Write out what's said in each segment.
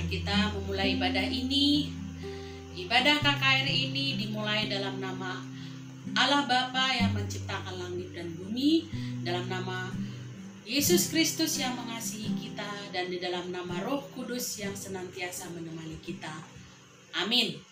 Kita memulai ibadah ini. Ibadah KKR ini dimulai dalam nama Allah Bapa yang menciptakan langit dan bumi, dalam nama Yesus Kristus yang mengasihi kita, dan di dalam nama Roh Kudus yang senantiasa menemani kita. Amin.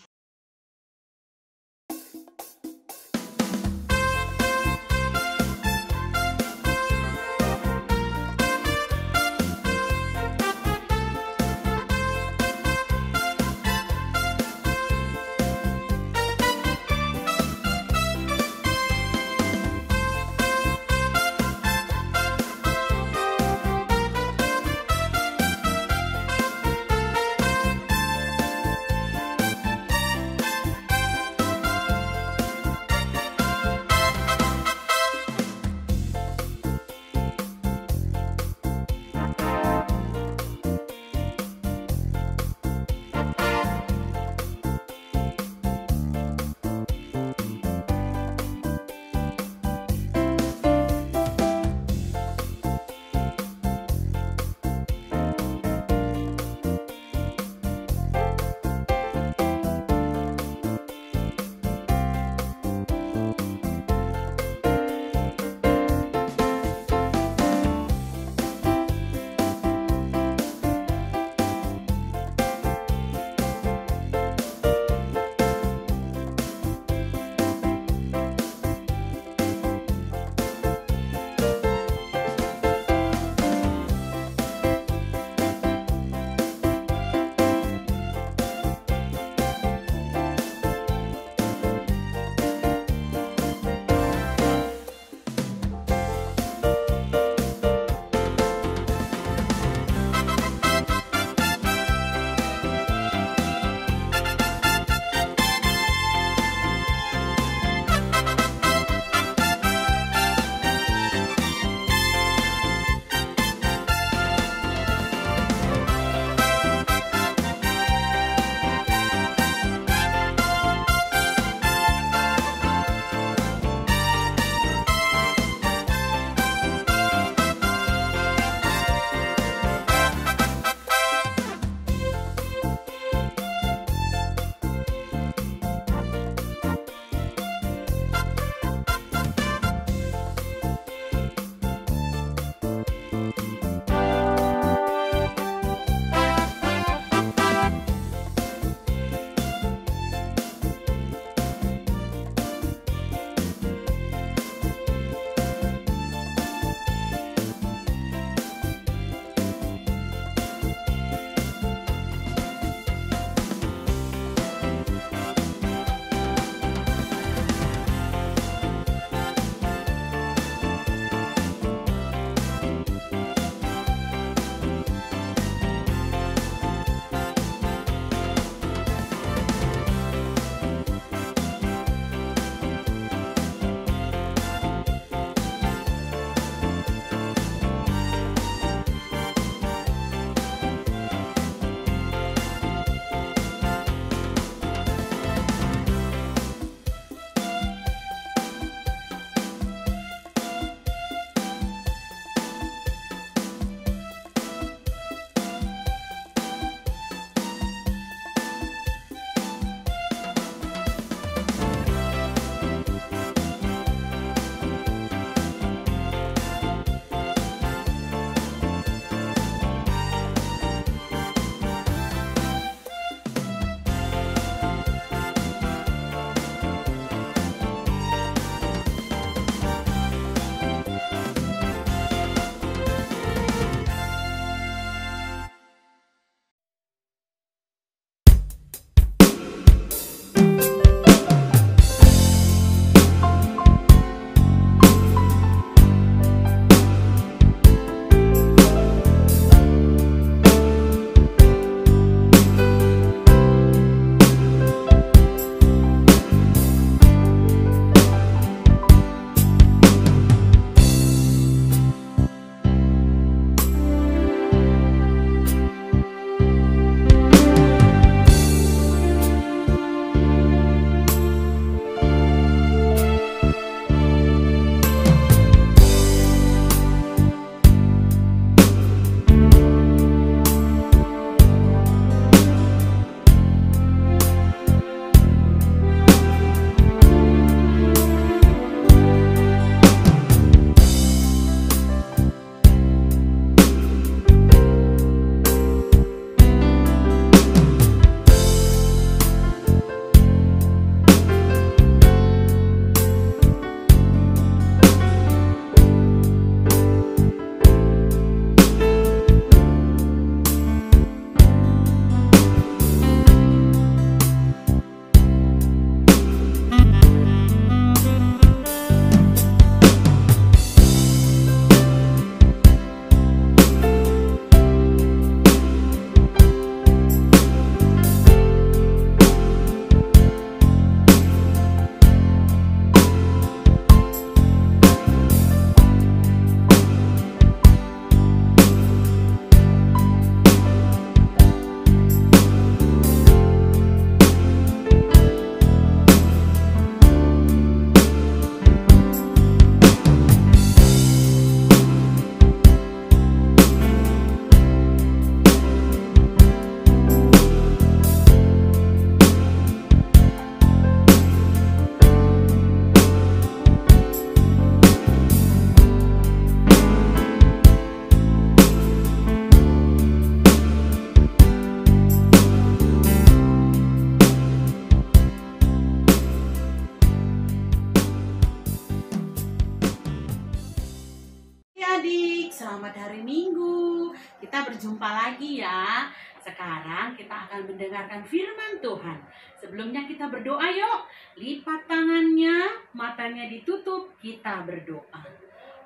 adik-adik, selamat hari Minggu. Kita berjumpa lagi ya. Sekarang kita akan mendengarkan firman Tuhan. Sebelumnya kita berdoa yuk. Lipat tangannya, matanya ditutup, kita berdoa.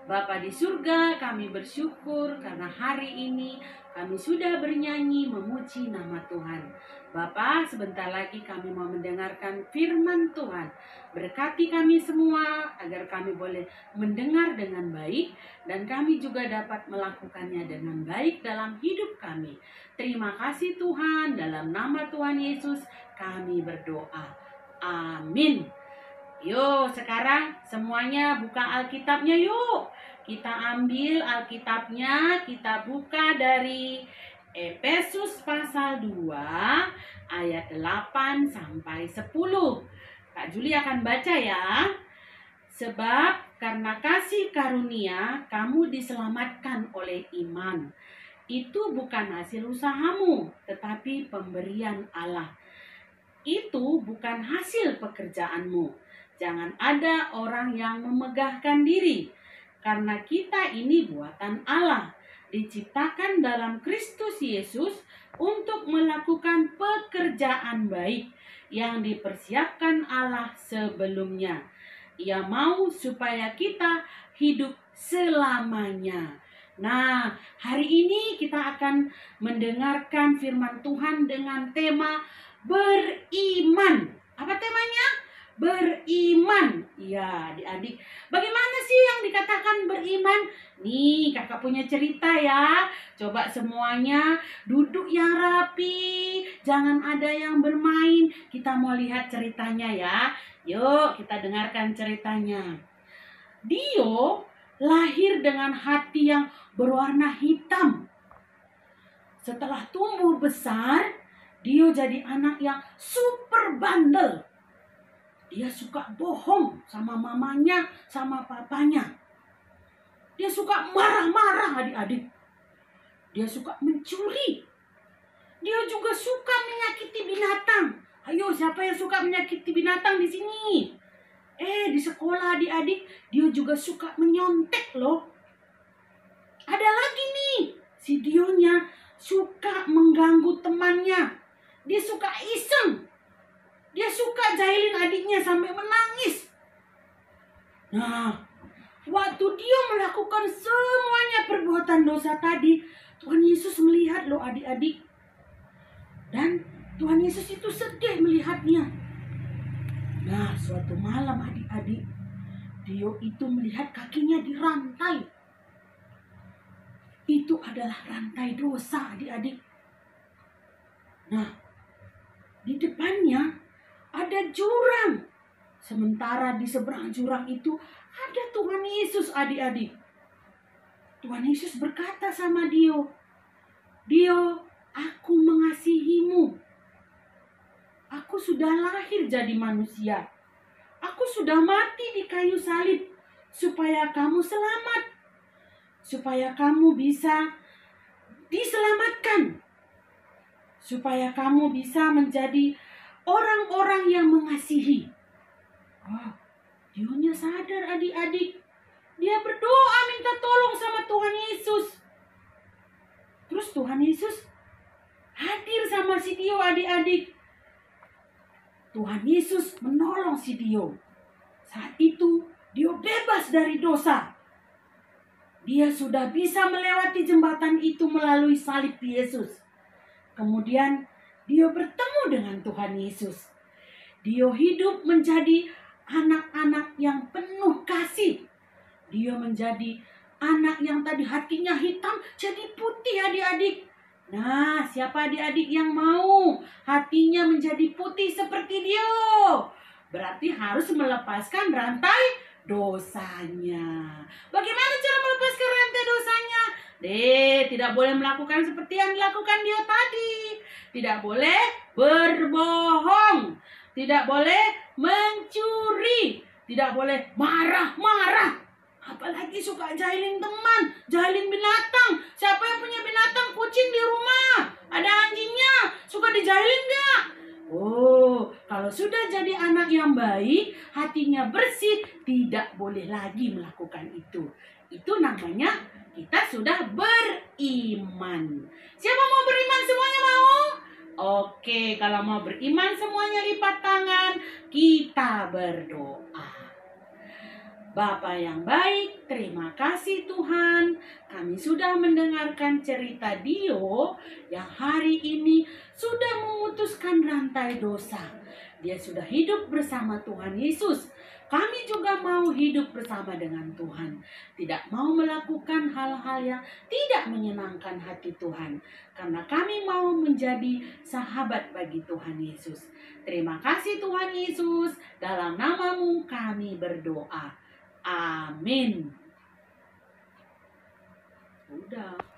Bapa di surga, kami bersyukur karena hari ini kami sudah bernyanyi memuji nama Tuhan. Bapa, sebentar lagi kami mau mendengarkan firman Tuhan. Berkati kami semua agar kami boleh mendengar dengan baik dan kami juga dapat melakukannya dengan baik dalam hidup kami. Terima kasih Tuhan, dalam nama Tuhan Yesus kami berdoa. Amin. Yuk sekarang semuanya buka Alkitabnya yuk. Kita ambil Alkitabnya, kita buka dari Efesus pasal 2 ayat 8 sampai 10. Kak Juli akan baca ya. Sebab karena kasih karunia kamu diselamatkan oleh iman. Itu bukan hasil usahamu, tetapi pemberian Allah. Itu bukan hasil pekerjaanmu. Jangan ada orang yang memegahkan diri, karena kita ini buatan Allah, diciptakan dalam Kristus Yesus untuk melakukan pekerjaan baik yang dipersiapkan Allah sebelumnya. Ia mau supaya kita hidup selamanya. Nah, hari ini kita akan mendengarkan firman Tuhan dengan tema beriman. Apa temanya? Beriman. Ya, adik-adik. Bagaimana sih yang dikatakan beriman? Nih, kakak punya cerita ya. Coba semuanya duduk yang rapi. Jangan ada yang bermain. Kita mau lihat ceritanya ya. Yuk, kita dengarkan ceritanya. Dio lahir dengan hati yang berwarna hitam. Setelah tumbuh besar, Dio jadi anak yang super bandel. Dia suka bohong sama mamanya, sama papanya. Dia suka marah-marah adik-adik. Dia suka mencuri. Dia juga suka menyakiti binatang. Ayo, siapa yang suka menyakiti binatang di sini? Di sekolah adik-adik, dia juga suka menyontek loh. Ada lagi nih, si Dionya suka mengganggu temannya. Dia suka iseng. Dia suka jahilin adiknya sampai menangis. Nah, waktu dia melakukan semuanya perbuatan dosa tadi, Tuhan Yesus melihat loh adik-adik. Dan Tuhan Yesus itu sedih melihatnya. Nah, suatu malam adik-adik, Dio itu melihat kakinya dirantai. Itu adalah rantai dosa adik-adik. Nah, di depannya ada jurang. Sementara di seberang jurang itu ada Tuhan Yesus adik-adik. Tuhan Yesus berkata sama Dio, Dio, aku mengasihimu. Aku sudah lahir jadi manusia. Aku sudah mati di kayu salib supaya kamu selamat. Supaya kamu bisa diselamatkan. Supaya kamu bisa menjadi orang-orang yang mengasihi. Wah, Dionya sadar adik-adik. Dia berdoa minta tolong sama Tuhan Yesus. Terus Tuhan Yesus hadir sama si Dio adik-adik. Tuhan Yesus menolong si Dio. Saat itu Dio bebas dari dosa. Dia sudah bisa melewati jembatan itu melalui salib Yesus. Kemudian Dio bertemu dengan Tuhan Yesus. Dio hidup menjadi anak-anak yang penuh kasih. Dio menjadi anak yang tadi hatinya hitam jadi putih adik-adik. Nah, siapa adik-adik yang mau hatinya menjadi putih seperti Dio? Berarti harus melepaskan rantai dosanya. Bagaimana cara melepaskan rantai dosanya? Tidak boleh melakukan seperti yang dilakukan Dio tadi. Tidak boleh berbohong. Tidak boleh mencuri. Tidak boleh marah-marah. Apalagi suka jahilin teman, jahilin binatang. Siapa yang punya binatang kucing di rumah? Ada anjingnya, suka dijahilin gak? Oh, Kalau sudah jadi anak yang baik, hatinya bersih, tidak boleh lagi melakukan itu. Itu namanya kita sudah beriman. Siapa mau beriman? Semuanya mau? Oke, kalau mau beriman semuanya lipat tangan, kita berdoa. Bapa yang baik, terima kasih Tuhan. Kami sudah mendengarkan cerita Dio yang hari ini sudah memutuskan rantai dosa. Dia sudah hidup bersama Tuhan Yesus. Kami juga mau hidup bersama dengan Tuhan. Tidak mau melakukan hal-hal yang tidak menyenangkan hati Tuhan. Karena kami mau menjadi sahabat bagi Tuhan Yesus. Terima kasih Tuhan Yesus. Dalam nama-Mu kami berdoa. Amin. Udah.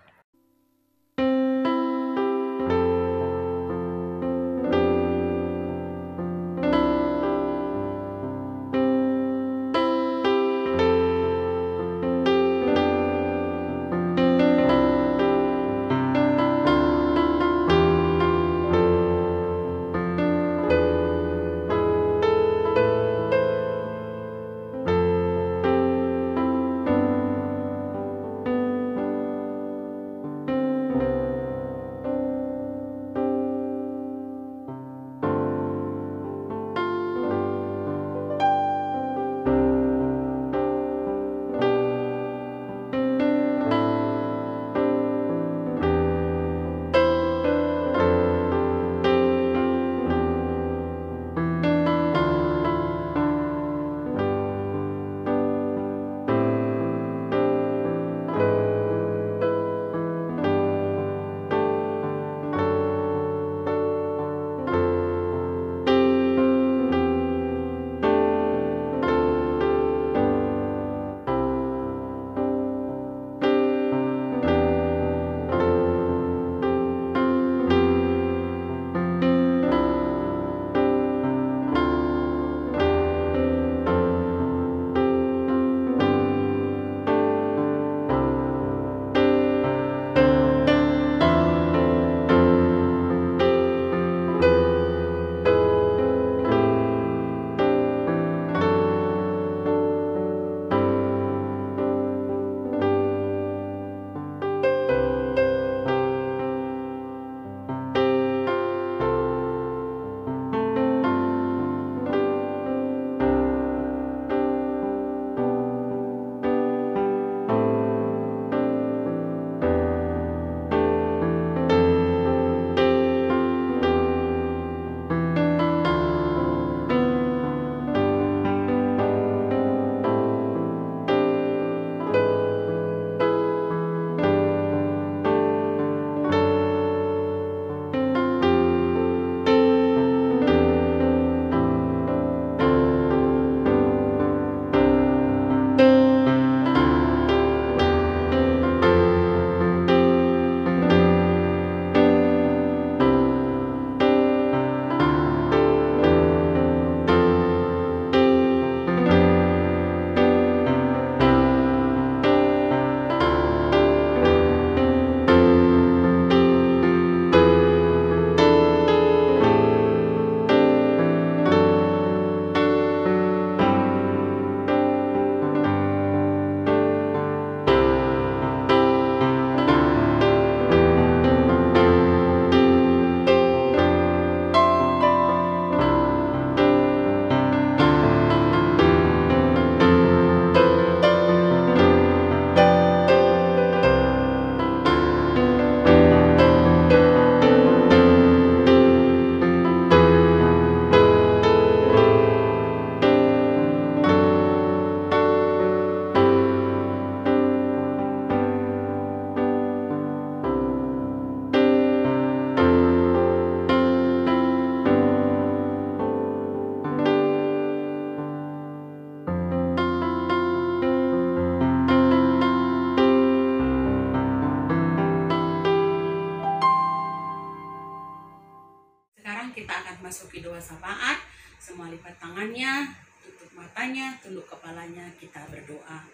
masuki doa syafaat, semua lipat tangannya, tutup matanya, tunduk kepalanya, kita berdoa.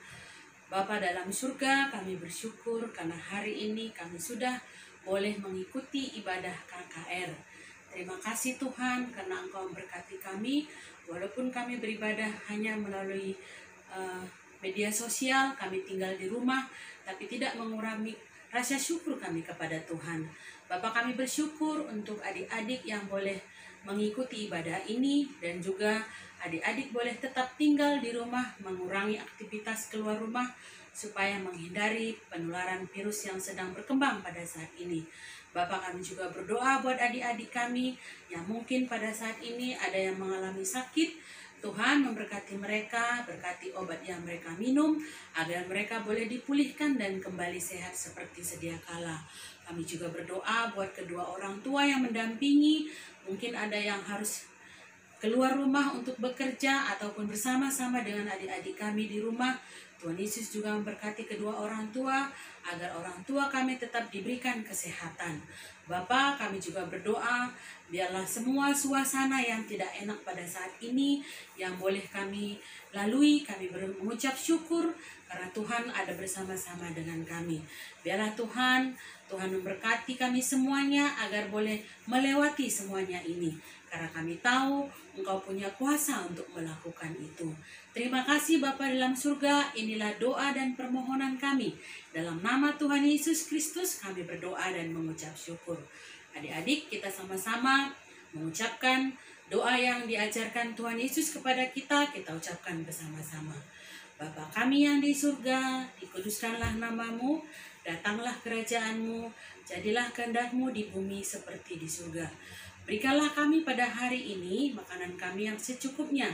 Bapa dalam surga, kami bersyukur karena hari ini kami sudah boleh mengikuti ibadah KKR. Terima kasih Tuhan karena Engkau memberkati kami, walaupun kami beribadah hanya melalui media sosial, kami tinggal di rumah, tapi tidak mengurangi rasa syukur kami kepada Tuhan. Bapak, kami bersyukur untuk adik-adik yang boleh mengikuti ibadah ini, dan juga adik-adik boleh tetap tinggal di rumah, mengurangi aktivitas keluar rumah, supaya menghindari penularan virus yang sedang berkembang pada saat ini. Bapak, kami juga berdoa buat adik-adik kami yang mungkin pada saat ini ada yang mengalami sakit. Tuhan memberkati mereka, berkati obat yang mereka minum, agar mereka boleh dipulihkan dan kembali sehat seperti sedia kala. Kami juga berdoa buat kedua orang tua yang mendampingi, mungkin ada yang harus keluar rumah untuk bekerja ataupun bersama-sama dengan adik-adik kami di rumah. Tuhan Yesus juga memberkati kedua orang tua, agar orang tua kami tetap diberikan kesehatan. Bapa, kami juga berdoa, biarlah semua suasana yang tidak enak pada saat ini, yang boleh kami lalui, kami mengucap syukur, karena Tuhan ada bersama-sama dengan kami. Biarlah Tuhan memberkati kami semuanya, agar boleh melewati semuanya ini. Karena kami tahu Engkau punya kuasa untuk melakukan itu. Terima kasih Bapa dalam surga, inilah doa dan permohonan kami. Dalam nama Tuhan Yesus Kristus kami berdoa dan mengucap syukur. Adik-adik, kita sama-sama mengucapkan doa yang diajarkan Tuhan Yesus kepada kita, kita ucapkan bersama-sama. Bapa kami yang di surga, dikuduskanlah namamu, datanglah kerajaanmu, jadilah kehendak-Mu di bumi seperti di surga. Berikanlah kami pada hari ini makanan kami yang secukupnya,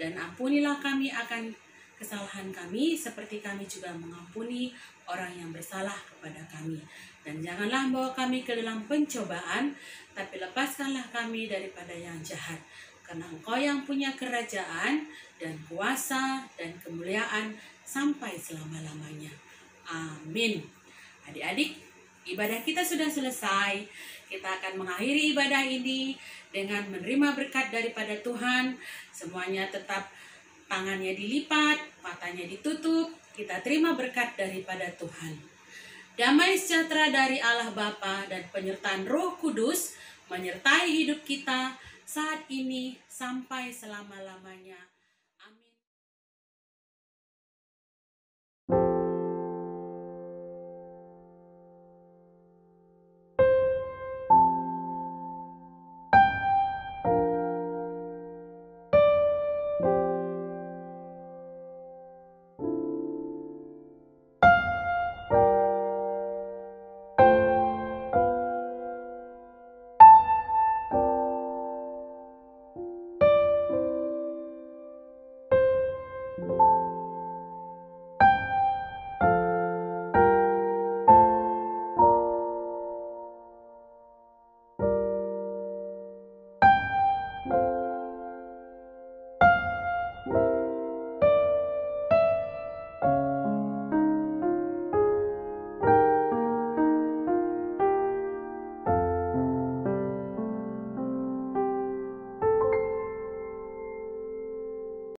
dan ampunilah kami akan kesalahan kami, seperti kami juga mengampuni orang yang bersalah kepada kami. Dan janganlah bawa kami ke dalam pencobaan, tapi lepaskanlah kami daripada yang jahat. Karena Engkau yang punya kerajaan dan kuasa dan kemuliaan sampai selama-lamanya. Amin. Adik-adik, ibadah kita sudah selesai. Kita akan mengakhiri ibadah ini dengan menerima berkat daripada Tuhan. Semuanya tetap tangannya dilipat, matanya ditutup. Kita terima berkat daripada Tuhan. Damai sejahtera dari Allah Bapa dan penyertaan Roh Kudus menyertai hidup kita saat ini sampai selama-lamanya.